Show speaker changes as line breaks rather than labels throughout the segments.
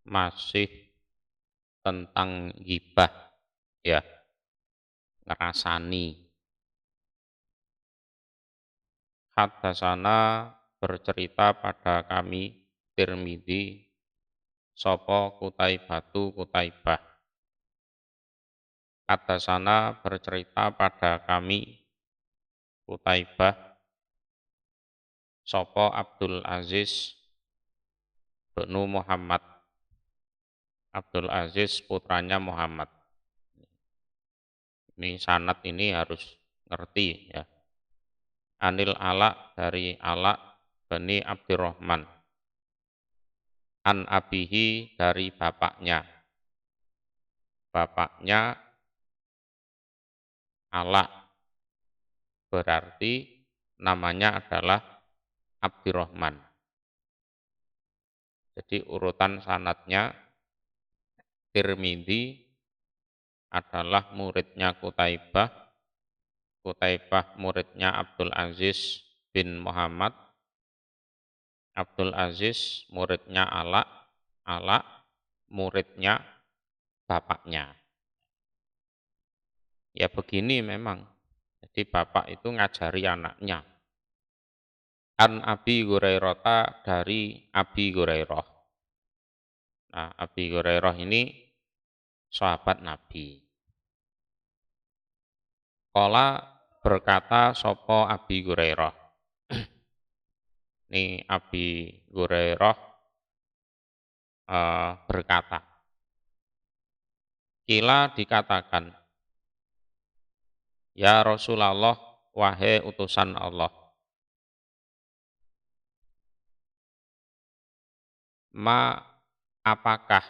masih tentang ghibah ya, ngerasani. Haddatsana bercerita pada kami Tirmidzi sapa Kutaibatu Kutaibah. Haddatsana bercerita pada kami Kutaibah sapa Abdul Aziz bin Muhammad. Abdul Aziz putranya Muhammad. Ini sanad ini harus ngerti ya. Anil Ala dari Ala bani Abdurrahman. An abihi dari bapaknya. Bapaknya Ala berarti namanya adalah Abdurrahman. Jadi urutan sanadnya Tirmidzi adalah muridnya Kutaibah, Kutaibah muridnya Abdul Aziz bin Muhammad, Abdul Aziz muridnya Ala, Ala muridnya bapaknya. Ya begini memang, jadi bapak itu ngajari anaknya. An Abi Hurairah dari Abi Hurairah. Nah, Abi Hurairah ini sahabat Nabi. Qala berkata sopo Abi Hurairah. Ini Abi Hurairah berkata. Kila dikatakan, ya Rasulullah, wahai utusan Allah. Ma apakah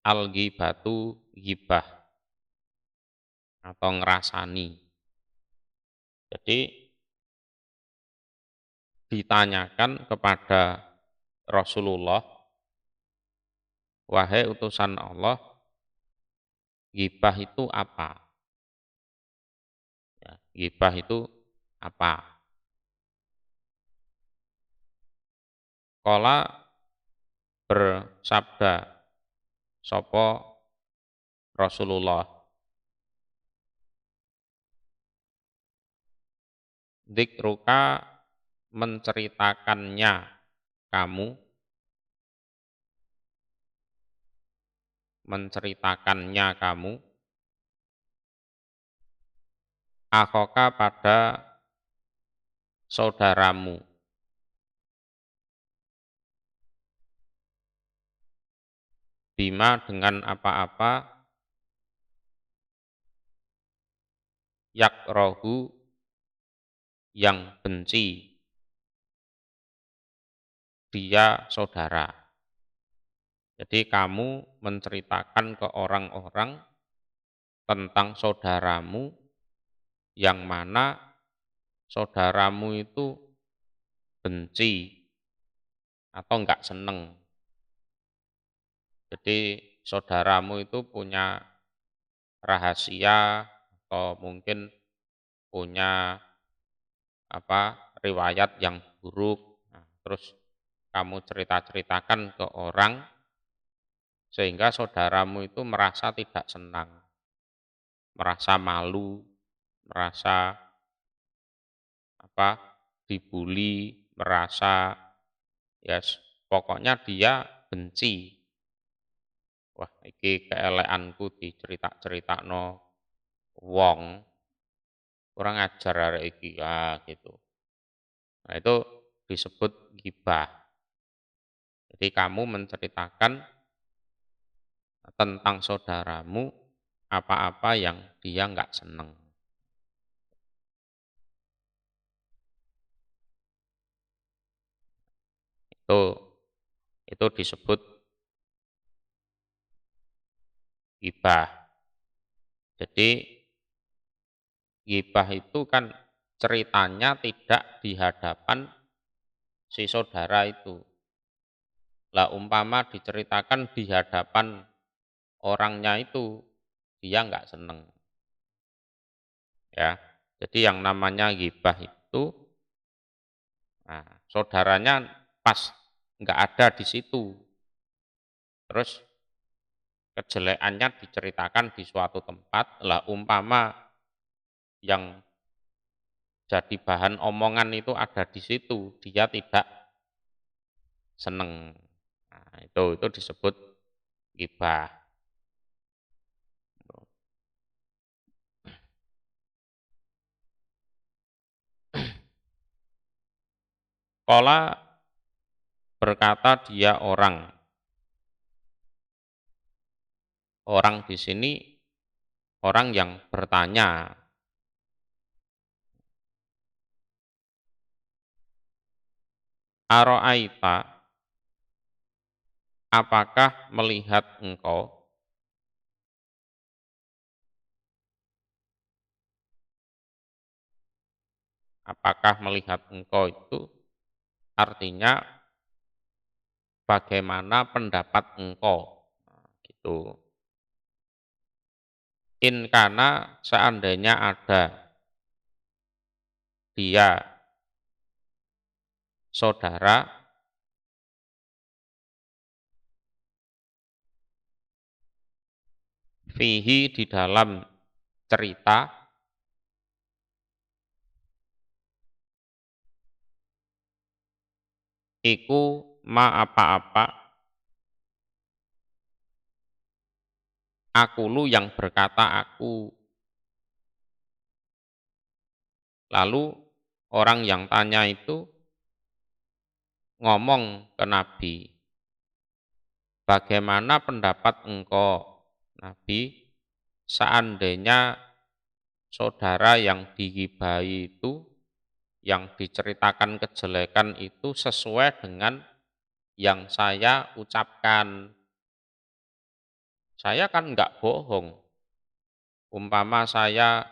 al-ghibatu ghibah atau ngerasani. Jadi ditanyakan kepada Rasulullah, wahai utusan Allah, ghibah itu apa? Ya, ghibah itu apa? Qala bersabda sapa Rasulullah, dzikruka menceritakannya kamu, menceritakannya kamu, akhoka pada saudaramu, bima dengan apa-apa, yakrohu yang benci dia saudara. Jadi kamu menceritakan ke orang-orang tentang saudaramu yang mana saudaramu itu benci atau enggak seneng. Jadi saudaramu itu punya rahasia atau mungkin punya riwayat yang buruk. Nah, terus kamu cerita-ceritakan ke orang sehingga saudaramu itu merasa tidak senang, merasa malu, merasa dibully, merasa ya pokoknya dia benci. Wah, iki keelekanku dicerita-critakno wong kurang ajar arek iki gitu. Nah, itu disebut ghibah. Jadi kamu menceritakan tentang saudaramu apa-apa yang dia enggak seneng. Itu disebut ghibah. Jadi ghibah itu kan ceritanya tidak di hadapan si saudara itu. Lah umpama diceritakan di hadapan orangnya itu, dia enggak seneng. Ya. Jadi yang namanya ghibah itu saudaranya pas enggak ada di situ. terus kejelekannya diceritakan di suatu tempat, lah umpama yang jadi bahan omongan itu ada di situ, dia tidak seneng. Nah, itu disebut ghibah. Qala berkata dia orang di sini orang yang bertanya. Aro'aita, apakah melihat engkau? Apakah melihat engkau itu artinya bagaimana pendapat engkau? Nah, gitu. In kana seandainya ada dia saudara fihi di dalam cerita iku ma apa-apa aku lu yang berkata aku. Lalu orang yang tanya itu ngomong ke Nabi, bagaimana pendapat engkau, Nabi, seandainya saudara yang digibahi itu, yang diceritakan kejelekan itu sesuai dengan yang saya ucapkan. Saya kan enggak bohong. Umpama saya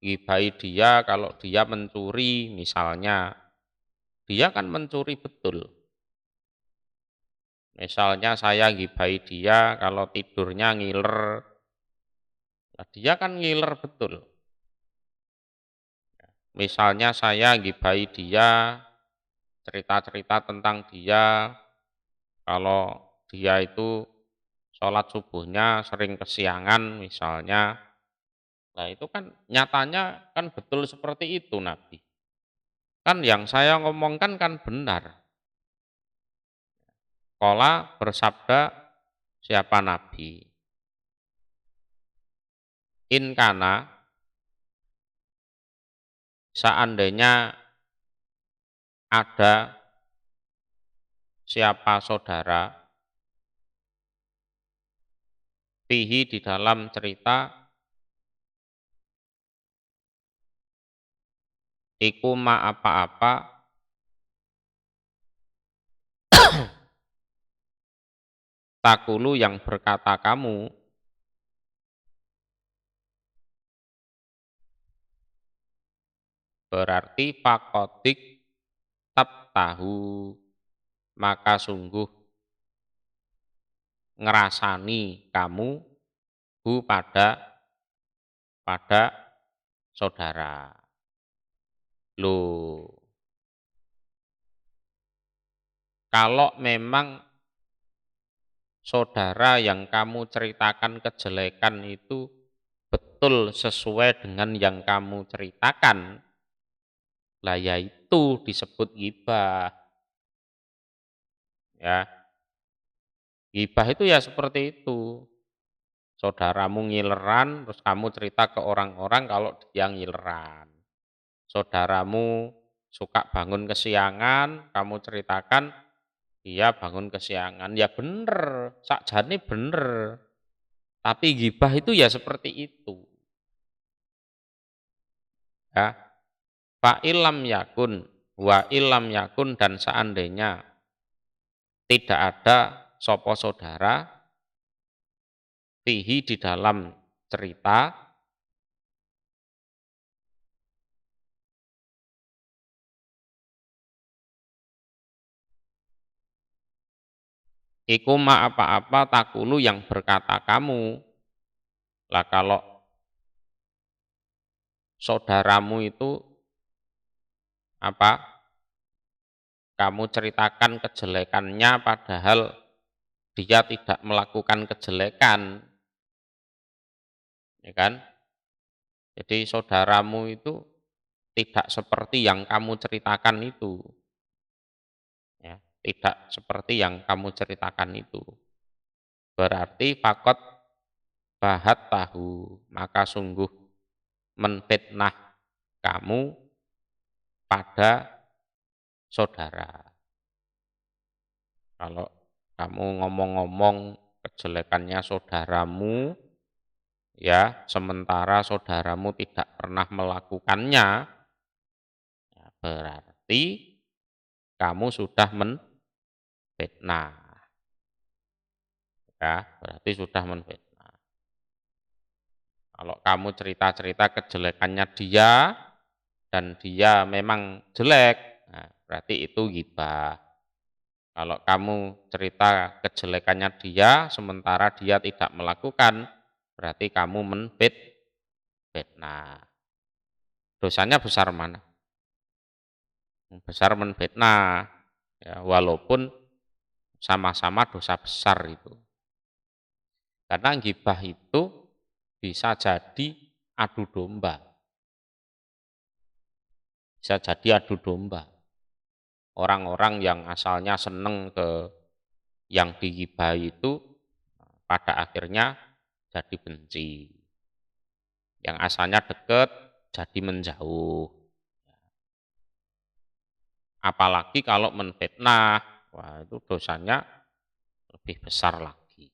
gibahi dia kalau dia mencuri misalnya, dia kan mencuri betul. Misalnya saya gibahi dia kalau tidurnya ngiler, nah dia kan ngiler betul. Misalnya saya gibahi dia, cerita-cerita tentang dia, kalau dia itu sholat subuhnya sering kesiangan misalnya, nah itu kan nyatanya kan betul seperti itu Nabi. Kan yang saya ngomongkan kan benar. Qala bersabda siapa Nabi? In kana seandainya ada siapa saudara fihi di dalam cerita iku ma apa-apa takulu yang berkata kamu berarti fakodik tab tahu maka sungguh ngerasani kamu hu pada saudara. Loh, kalau memang saudara yang kamu ceritakan kejelekan itu betul sesuai dengan yang kamu ceritakan, lah yaitu disebut ghibah. Ya, ghibah itu ya seperti itu. Saudaramu ngileran, terus kamu cerita ke orang-orang kalau dia ngileran. Saudaramu suka bangun kesiangan, kamu ceritakan dia bangun kesiangan. Ya bener, sakjane bener. Tapi ghibah itu ya seperti itu. Ya, fa ilam yakun, wa ilam yakun dan seandainya tidak ada sopo saudara fihi di dalam cerita iku ma apa-apa takulu yang berkata kamu. Lah kalau saudaramu itu apa? Kamu ceritakan kejelekannya padahal dia tidak melakukan kejelekan, ya kan? Jadi saudaramu itu tidak seperti yang kamu ceritakan itu, ya, tidak seperti yang kamu ceritakan itu. Berarti fakot bahat tahu, maka sungguh menfitnah kamu pada saudara. Kalau kamu ngomong-ngomong kejelekannya saudaramu, ya, sementara saudaramu tidak pernah melakukannya, ya, berarti kamu sudah menfitnah. Ya, berarti sudah menfitnah. Kalau kamu cerita-cerita kejelekannya dia, dan dia memang jelek, nah, berarti itu ghibah. Kalau kamu cerita kejelekannya dia, sementara dia tidak melakukan, berarti kamu menfitnah. Dosanya besar mana? Besar menfitnah, ya, walaupun sama-sama dosa besar itu. Karena ghibah itu bisa jadi adu domba. Bisa jadi adu domba. Orang-orang yang asalnya seneng ke yang dighibahi itu pada akhirnya jadi benci. Yang asalnya deket jadi menjauh. Apalagi kalau menfitnah, wah itu dosanya lebih besar lagi.